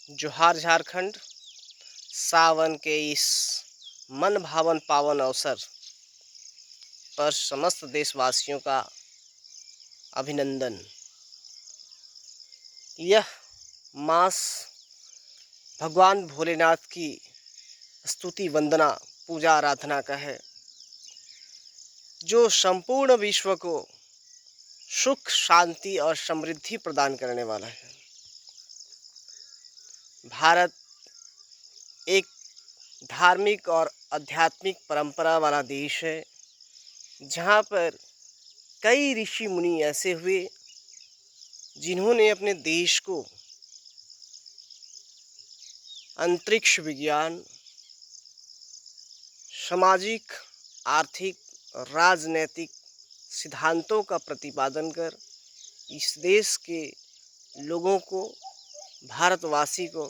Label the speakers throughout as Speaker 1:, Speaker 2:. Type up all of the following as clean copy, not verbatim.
Speaker 1: जोहार झारखंड। सावन के इस मन भावन पावन अवसर पर समस्त देशवासियों का अभिनंदन। यह मास भगवान भोलेनाथ की स्तुति वंदना पूजा आराधना का है, जो संपूर्ण विश्व को सुख शांति और समृद्धि प्रदान करने वाला है। भारत एक धार्मिक और आध्यात्मिक परंपरा वाला देश है, जहाँ पर कई ऋषि मुनि ऐसे हुए जिन्होंने अपने देश को अंतरिक्ष विज्ञान, सामाजिक, आर्थिक और राजनैतिक सिद्धांतों का प्रतिपादन कर इस देश के लोगों को, भारतवासी को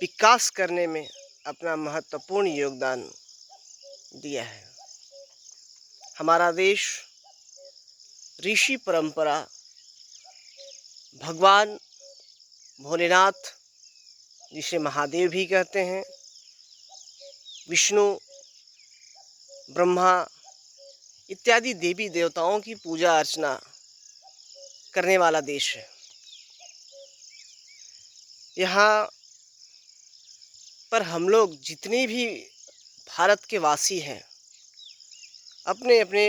Speaker 1: विकास करने में अपना महत्वपूर्ण योगदान दिया है। हमारा देश ऋषि परंपरा, भगवान भोलेनाथ जिसे महादेव भी कहते हैं, विष्णु, ब्रह्मा इत्यादि देवी देवताओं की पूजा अर्चना करने वाला देश है। यहाँ पर हम लोग जितने भी भारत के वासी हैं, अपने अपने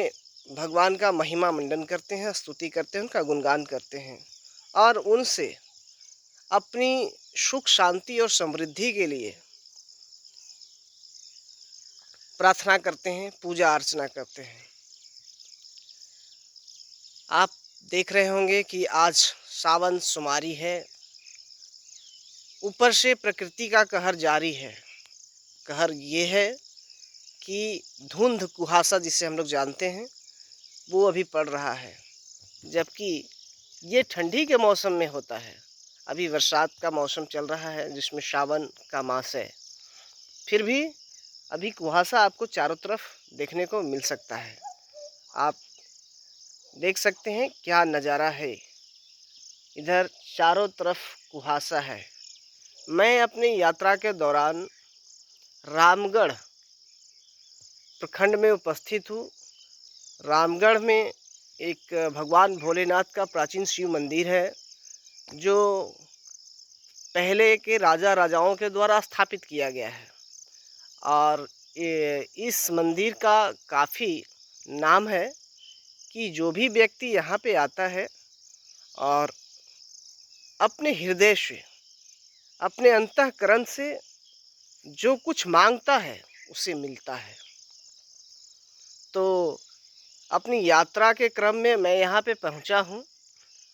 Speaker 1: भगवान का महिमा मंडन करते हैं, स्तुति करते हैं, उनका गुणगान करते हैं और उनसे अपनी सुख शांति और समृद्धि के लिए प्रार्थना करते हैं, पूजा अर्चना करते हैं। आप देख रहे होंगे कि आज सावन सोमवारी है। ऊपर से प्रकृति का कहर जारी है। कहर ये है कि धुंध कुहासा जिसे हम लोग जानते हैं, वो अभी पड़ रहा है, जबकि ये ठंडी के मौसम में होता है। अभी बरसात का मौसम चल रहा है, जिसमें सावन का मास है। फिर भी अभी कुहासा आपको चारों तरफ देखने को मिल सकता है। आप देख सकते हैं क्या नज़ारा है। इधर चारों तरफ कुहासा है। मैं अपनी यात्रा के दौरान रामगढ़ प्रखंड में उपस्थित हूँ। रामगढ़ में एक भगवान भोलेनाथ का प्राचीन शिव मंदिर है, जो पहले के राजा राजाओं के द्वारा स्थापित किया गया है और इस मंदिर का काफ़ी नाम है कि जो भी व्यक्ति यहाँ पे आता है और अपने हृदय से, अपने अंतःकरण से जो कुछ मांगता है उसे मिलता है। तो अपनी यात्रा के क्रम में मैं यहाँ पे पहुँचा हूँ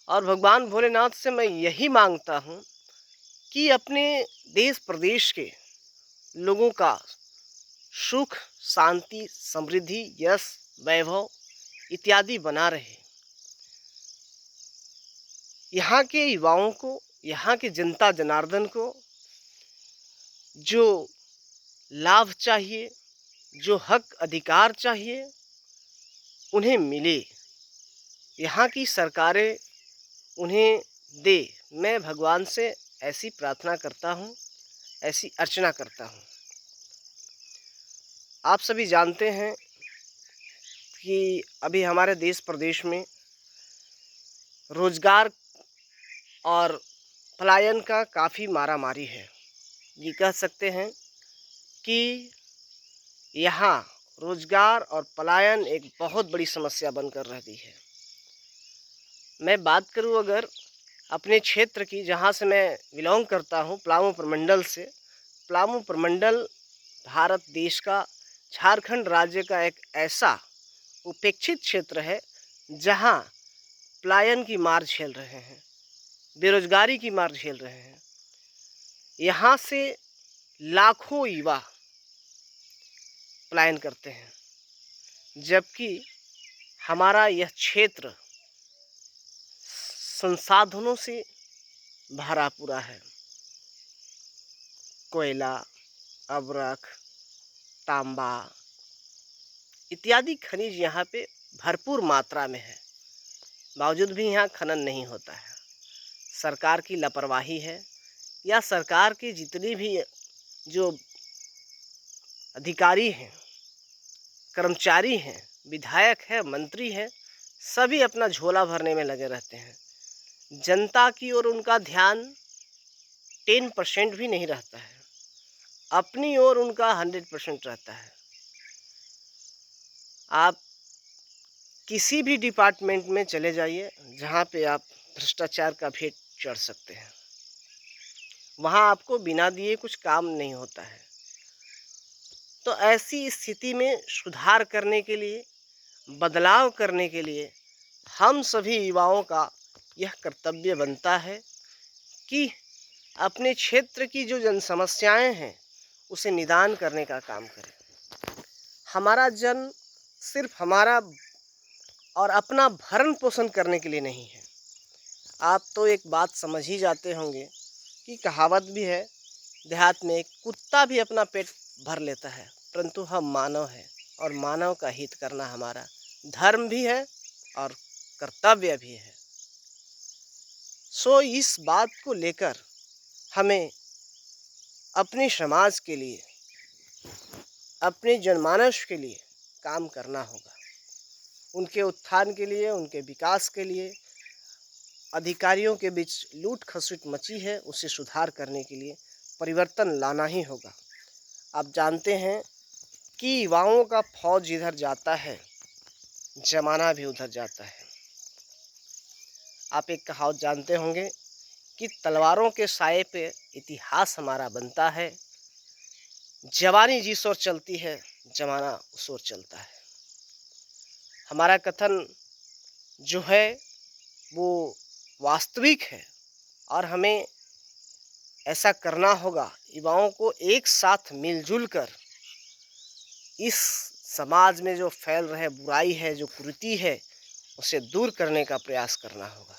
Speaker 1: और भगवान भोलेनाथ से मैं यही मांगता हूँ कि अपने देश प्रदेश के लोगों का सुख शांति समृद्धि यश वैभव इत्यादि बना रहे। यहाँ के युवाओं को, यहाँ के जनता जनार्दन को जो लाभ चाहिए, जो हक अधिकार चाहिए, उन्हें मिले। यहाँ की सरकारें उन्हें दे। मैं भगवान से ऐसी प्रार्थना करता हूँ, ऐसी अर्चना करता हूँ। आप सभी जानते हैं कि अभी हमारे देश प्रदेश में रोजगार और पलायन का काफ़ी मारामारी है। ये कह सकते हैं कि यहाँ रोजगार और पलायन एक बहुत बड़ी समस्या बनकर रहती है। मैं बात करूँ अगर अपने क्षेत्र की, जहाँ से मैं बिलोंग करता हूँ, पलामू प्रमंडल से। पलामू प्रमंडल भारत देश का, झारखंड राज्य का एक ऐसा उपेक्षित क्षेत्र है जहाँ पलायन की मार झेल रहे हैं, बेरोजगारी की मार झेल रहे हैं। यहाँ से लाखों युवा पलायन करते हैं, जबकि हमारा यह क्षेत्र संसाधनों से भरा पूरा है। कोयला, अब्रक, तांबा इत्यादि खनिज यहाँ पे भरपूर मात्रा में है, बावजूद भी यहाँ खनन नहीं होता है। सरकार की लापरवाही है या सरकार के जितने भी जो अधिकारी हैं, कर्मचारी हैं, विधायक है, मंत्री हैं, सभी अपना झोला भरने में लगे रहते हैं। जनता की ओर उनका ध्यान 10% भी नहीं रहता है, अपनी ओर उनका 100% रहता है। आप किसी भी डिपार्टमेंट में चले जाइए जहाँ पे आप भ्रष्टाचार का भेंट चढ़ सकते हैं, वहाँ आपको बिना दिए कुछ काम नहीं होता है। तो ऐसी स्थिति में सुधार करने के लिए, बदलाव करने के लिए हम सभी युवाओं का यह कर्तव्य बनता है कि अपने क्षेत्र की जो जन समस्याएं हैं उसे निदान करने का काम करें। हमारा जन्म सिर्फ हमारा और अपना भरण पोषण करने के लिए नहीं है। आप तो एक बात समझ ही जाते होंगे कि कहावत भी है देहात में, कुत्ता भी अपना पेट भर लेता है, परंतु हम मानव हैं और मानव का हित करना हमारा धर्म भी है और कर्तव्य भी है। सो इस बात को लेकर हमें अपने समाज के लिए, अपने जनमानस के लिए काम करना होगा। उनके उत्थान के लिए, उनके विकास के लिए, अधिकारियों के बीच लूट खसुट मची है उसे सुधार करने के लिए परिवर्तन लाना ही होगा। आप जानते हैं कि युवाओं का फौज इधर जाता है, जमाना भी उधर जाता है। आप एक कहावत जानते होंगे कि तलवारों के साए पे इतिहास हमारा बनता है, जवानी जिस ओर चलती है जमाना उस ओर चलता है। हमारा कथन जो है वो वास्तविक है और हमें ऐसा करना होगा। युवाओं को एक साथ मिलजुल कर इस समाज में जो फैल रहे बुराई है, जो कुरीति है, उसे दूर करने का प्रयास करना होगा।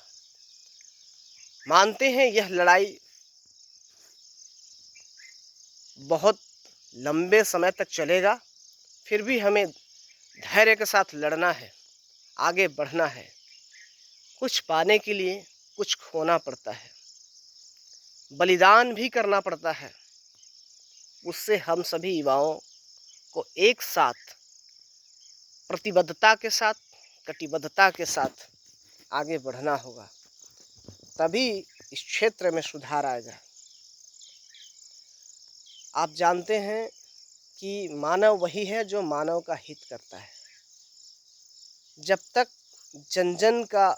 Speaker 1: मानते हैं यह लड़ाई बहुत लंबे समय तक चलेगा, फिर भी हमें धैर्य के साथ लड़ना है, आगे बढ़ना है। कुछ पाने के लिए कुछ खोना पड़ता है, बलिदान भी करना पड़ता है। उससे हम सभी युवाओं को एक साथ प्रतिबद्धता के साथ, कटिबद्धता के साथ आगे बढ़ना होगा, तभी इस क्षेत्र में सुधार आएगा। आप जानते हैं कि मानव वही है जो मानव का हित करता है। जब तक जन जन का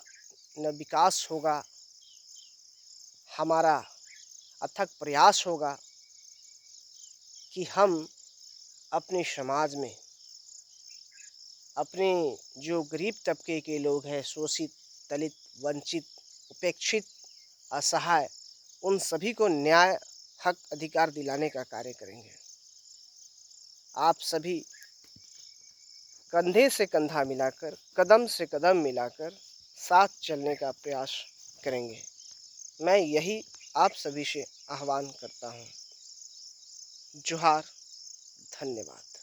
Speaker 1: न विकास होगा, हमारा अथक प्रयास होगा कि हम अपने समाज में अपने जो गरीब तबके के लोग हैं, शोषित, दलित, वंचित, उपेक्षित, असहाय, उन सभी को न्याय, हक, अधिकार दिलाने का कार्य करेंगे। आप सभी कंधे से कंधा मिलाकर, कदम से कदम मिलाकर साथ चलने का प्रयास करेंगे। मैं यही आप सभी से आह्वान करता हूँ। जोहार, धन्यवाद।